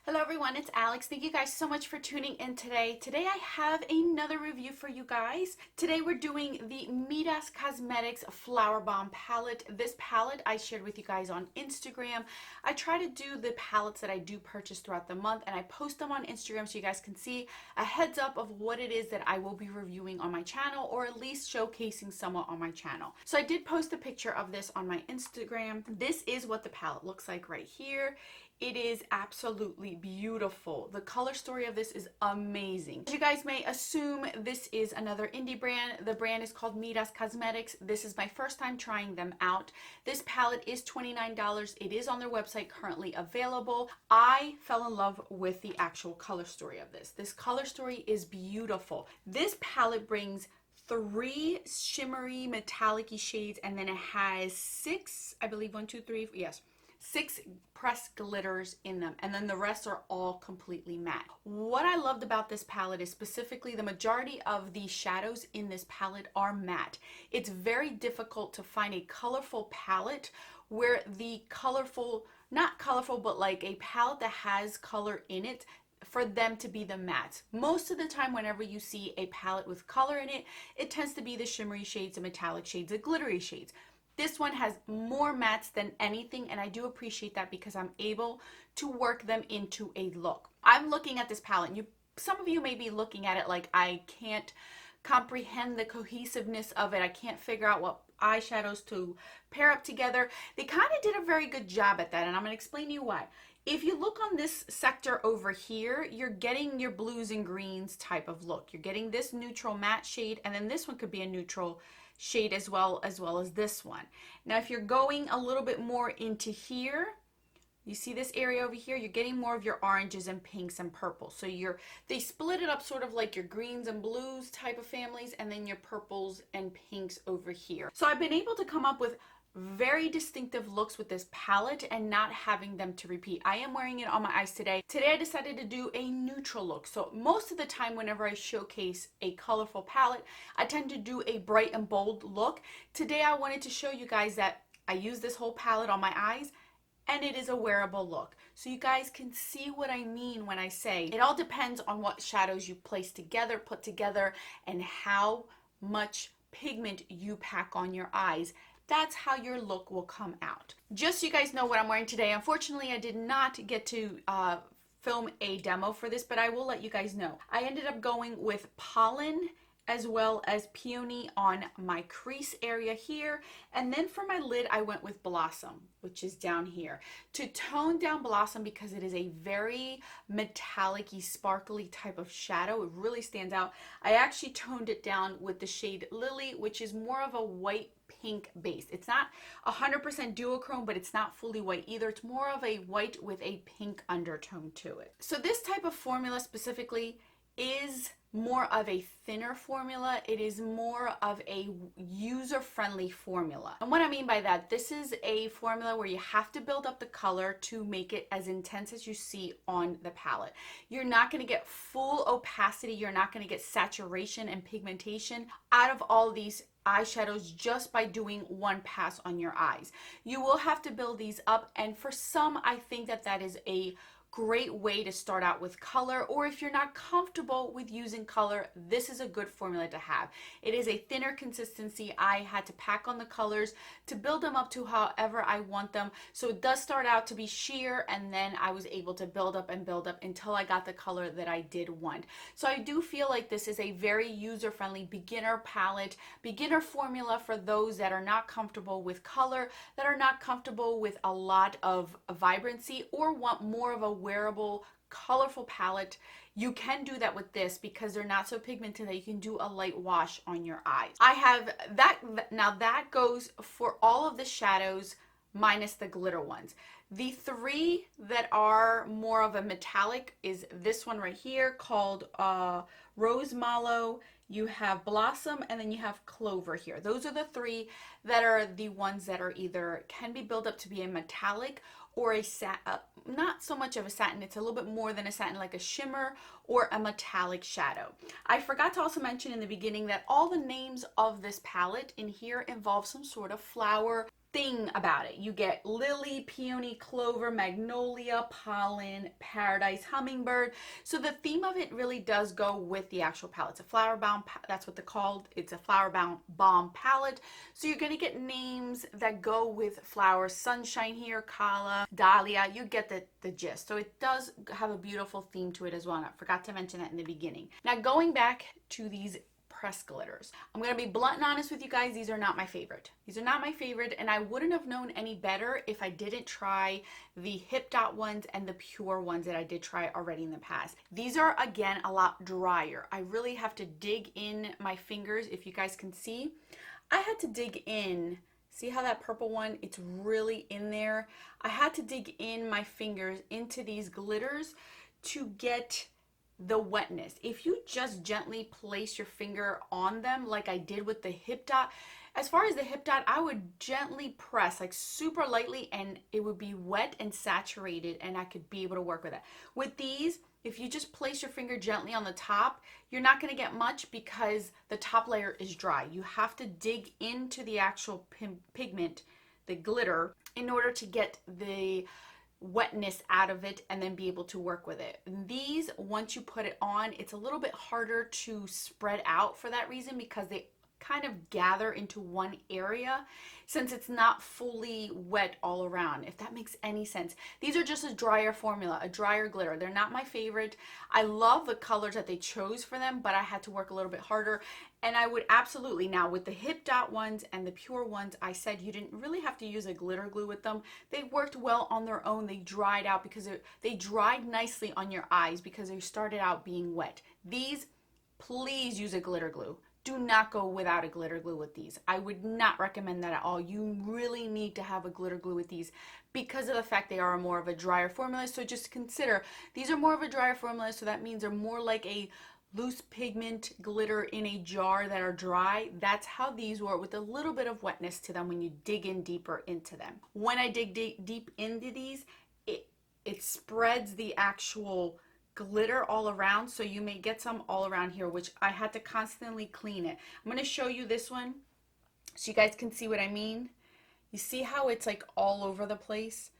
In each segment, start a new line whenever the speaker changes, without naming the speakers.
Hello everyone, it's Alex. Thank you guys so much for tuning in today. Today I have another review for you guys. Today we're doing the Midas Cosmetics Flower Bomb palette. This palette I shared with you guys on Instagram. I try to do the palettes that I do purchase throughout the month and I post them on Instagram so you guys can see a heads up of what it is that I will be reviewing on my channel, or at least showcasing somewhat on my channel. So I did post a picture of this on my Instagram. This is what the palette looks like right here. It is absolutely beautiful. The color story of this is amazing. As you guys may assume, this is another indie brand. The brand is called Midas Cosmetics. This is my first time trying them out. This palette is $29. It is on their website currently available. I fell in love with the actual color story of this. This color story is beautiful. This palette brings 3 shimmery metallic-y shades, and then it has 6, I believe, 1, 2, 3, yes, 6 pressed glitters in them, and then the rest are all completely matte. What I loved about this palette is specifically the majority of the shadows in this palette are matte. It's very difficult to find a colorful palette where the colorful, not colorful, but like a palette that has color in it, for them to be the mattes. Most of the time whenever you see a palette with color in it, it tends to be the shimmery shades, the metallic shades, the glittery shades. This one has more mattes than anything, and I do appreciate that because I'm able to work them into a look. I'm looking at this palette, and some of you may be looking at it like I can't comprehend the cohesiveness of it. I can't figure out what eyeshadows to pair up together. They kind of did a very good job at that, and I'm going to explain to you why. If you look on this sector over here, you're getting your blues and greens type of look. You're getting this neutral matte shade, and then this one could be a neutral shade as well as this one. Now if you're going a little bit more into here, you see this area over here, you're getting more of your oranges and pinks and purples. So they split it up sort of like your greens and blues type of families, and then your purples and pinks over here. So I've been able to come up with very distinctive looks with this palette and not having them to repeat. I am wearing it on my eyes today. Today I decided to do a neutral look. So most of the time whenever I showcase a colorful palette, I tend to do a bright and bold look. Today I wanted to show you guys that I use this whole palette on my eyes and it is a wearable look. So you guys can see what I mean when I say it all depends on what shadows you place together, put together, and how much pigment you pack on your eyes. That's how your look will come out. Just so you guys know what I'm wearing today, unfortunately I did not get to film a demo for this, but I will let you guys know. I ended up going with Pollen as well as Peony on my crease area here, and then for my lid I went with Blossom, which is down here, to tone down Blossom because it is a very metallic-y, sparkly type of shadow. It really stands out. I actually toned it down with the shade Lily, which is more of a white pink base. It's not 100% duochrome, but it's not fully white either. It's more of a white with a pink undertone to it. So this type of formula specifically is more of a thinner formula. It is more of a user-friendly formula. And what I mean by that, this is a formula where you have to build up the color to make it as intense as you see on the palette. You're not going to get full opacity. You're not going to get saturation and pigmentation out of all these eyeshadows just by doing one pass on your eyes. You will have to build these up, and for some I think that is a great way to start out with color, or if you're not comfortable with using color, this is a good formula to have. It is a thinner consistency. I had to pack on the colors to build them up to however I want them. So it does start out to be sheer, and then I was able to build up until I got the color that I did want. So I do feel like this is a very user-friendly beginner palette, beginner formula for those that are not comfortable with color, that are not comfortable with a lot of vibrancy, or want more of a wearable, colorful palette. You can do that with this because they're not so pigmented that you can do a light wash on your eyes. I have that. Now that goes for all of the shadows minus the glitter ones. The 3 that are more of a metallic is this one right here called Rose Mallow. You have Blossom, and then you have Clover here. Those are the 3 that are the ones that are either can be built up to be a metallic or a not so much of a satin. It's a little bit more than a satin, like a shimmer or a metallic shadow. I forgot to also mention in the beginning that all the names of this palette in here involve some sort of flower thing about it. You get lily, peony, clover, magnolia, pollen, paradise, hummingbird. So the theme of it really does go with the actual palette. It's a flower bomb, that's what they're called. It's a flower bomb palette. So you're going to get names that go with flowers. Sunshine here, Kala, Dahlia. You get the gist. So it does have a beautiful theme to it as well. And I forgot to mention that in the beginning. Now going back to these press glitters, I'm going to be blunt and honest with you guys. These are not my favorite. These are not my favorite, and I wouldn't have known any better if I didn't try the Hip Dot ones and the pure ones that I did try already in the past. These are, again, a lot drier. I really have to dig in my fingers. If you guys can see, I had to dig in. See how that purple one, it's really in there? I had to dig in my fingers into these glitters to get the wetness. If you just gently place your finger on them like I did with the Hip Dot, as far as the Hip Dot, I would gently press like super lightly and it would be wet and saturated and I could be able to work with it. With these, if you just place your finger gently on the top, you're not going to get much because the top layer is dry. You have to dig into the actual pigment, the glitter, in order to get the wetness out of it and then be able to work with it. And these, once you put it on, it's a little bit harder to spread out for that reason because they kind of gather into one area since it's not fully wet all around, if that makes any sense. These are just a drier formula, a drier glitter. They're not my favorite. I love the colors that they chose for them, but I had to work a little bit harder. And I would absolutely, now with the Hip Dot ones and the pure ones, I said you didn't really have to use a glitter glue with them. They worked well on their own. They dried out because they dried nicely on your eyes because they started out being wet. These, please use a glitter glue. Do not go without a glitter glue with these. I would not recommend that at all. You really need to have a glitter glue with these because of the fact they are more of a drier formula. So just consider these are more of a drier formula, so that means they're more like a loose pigment glitter in a jar that are dry. That's how these were, with a little bit of wetness to them when you dig in deeper into them. When I dig deep into these, it spreads the actual glitter all around, so you may get some all around here, which I had to constantly clean it. I'm going to show you this one so you guys can see what I mean. You see how it's like all over the place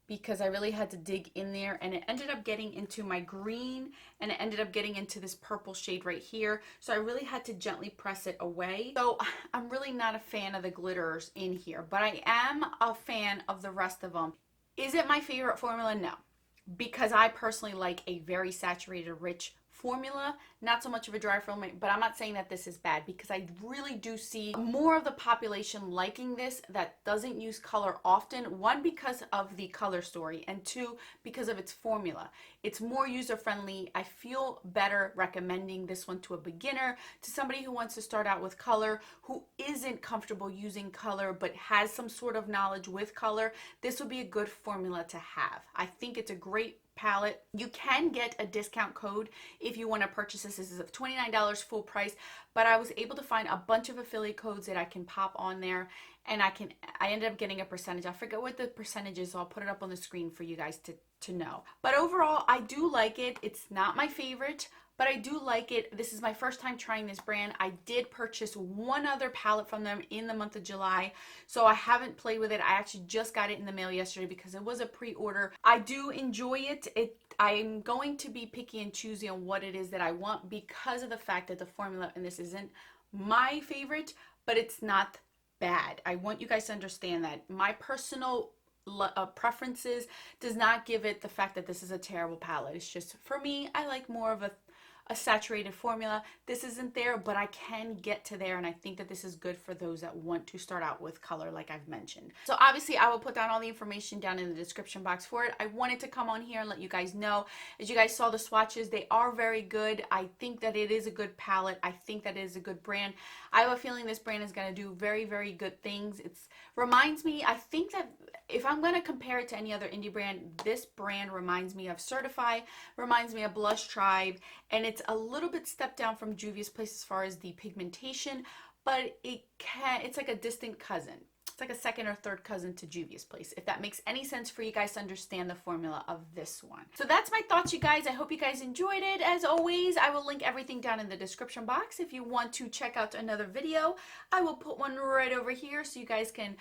because I really had to dig in there, and it ended up getting into my green and it ended up getting into this purple shade right here, so I really had to gently press it away. So I'm really not a fan of the glitters in here, but I am a fan of the rest of them. Is it my favorite formula? No, because I personally like a very saturated, rich formula, not so much of a dry formula, but I'm not saying that this is bad because I really do see more of the population liking this that doesn't use color often. One, because of the color story, and two, because of its formula. It's more user-friendly. I feel better recommending this one to a beginner, to somebody who wants to start out with color, who isn't comfortable using color but has some sort of knowledge with color. This would be a good formula to have. I think it's a great palette. You can get a discount code if you want to purchase this. This is $29 full price, but I was able to find a bunch of affiliate codes that I can pop on there, and I ended up getting a percentage. I forget what the percentage is, so I'll put it up on the screen for you guys to know. But overall, I do like it. It's not my favorite, but I do like it. This is my first time trying this brand. I did purchase one other palette from them in the month of July, so I haven't played with it. I actually just got it in the mail yesterday because it was a pre-order. I do enjoy it. I'm going to be picky and choosy on what it is that I want because of the fact that the formula in this isn't my favorite, but it's not bad. I want you guys to understand that my personal preferences does not give it the fact that this is a terrible palette. It's just, for me, I like more of a saturated formula. This isn't there, but I can get to there, and I think that this is good for those that want to start out with color, like I've mentioned. So obviously I will put down all the information down in the description box for it. I wanted to come on here and let you guys know. As you guys saw the swatches, they are very good. I think that it is a good palette. I think that it is a good brand. I have a feeling this brand is going to do very, very good things. It reminds me, I think that if I'm going to compare it to any other indie brand, this brand reminds me of Certify, reminds me of Blush Tribe, and it's a little bit stepped down from Juvia's Place as far as the pigmentation, but it's like a distant cousin. It's like a second or third cousin to Juvia's Place, if that makes any sense for you guys to understand the formula of this one. So that's my thoughts, you guys. I hope you guys enjoyed it. As always, I will link everything down in the description box. If you want to check out another video, I will put one right over here so you guys can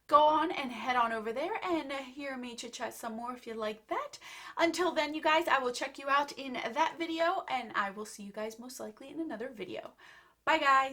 go on and head on over there and hear me chit chat some more if you like that. Until then, you guys, I will check you out in that video, and I will see you guys most likely in another video. Bye, guys.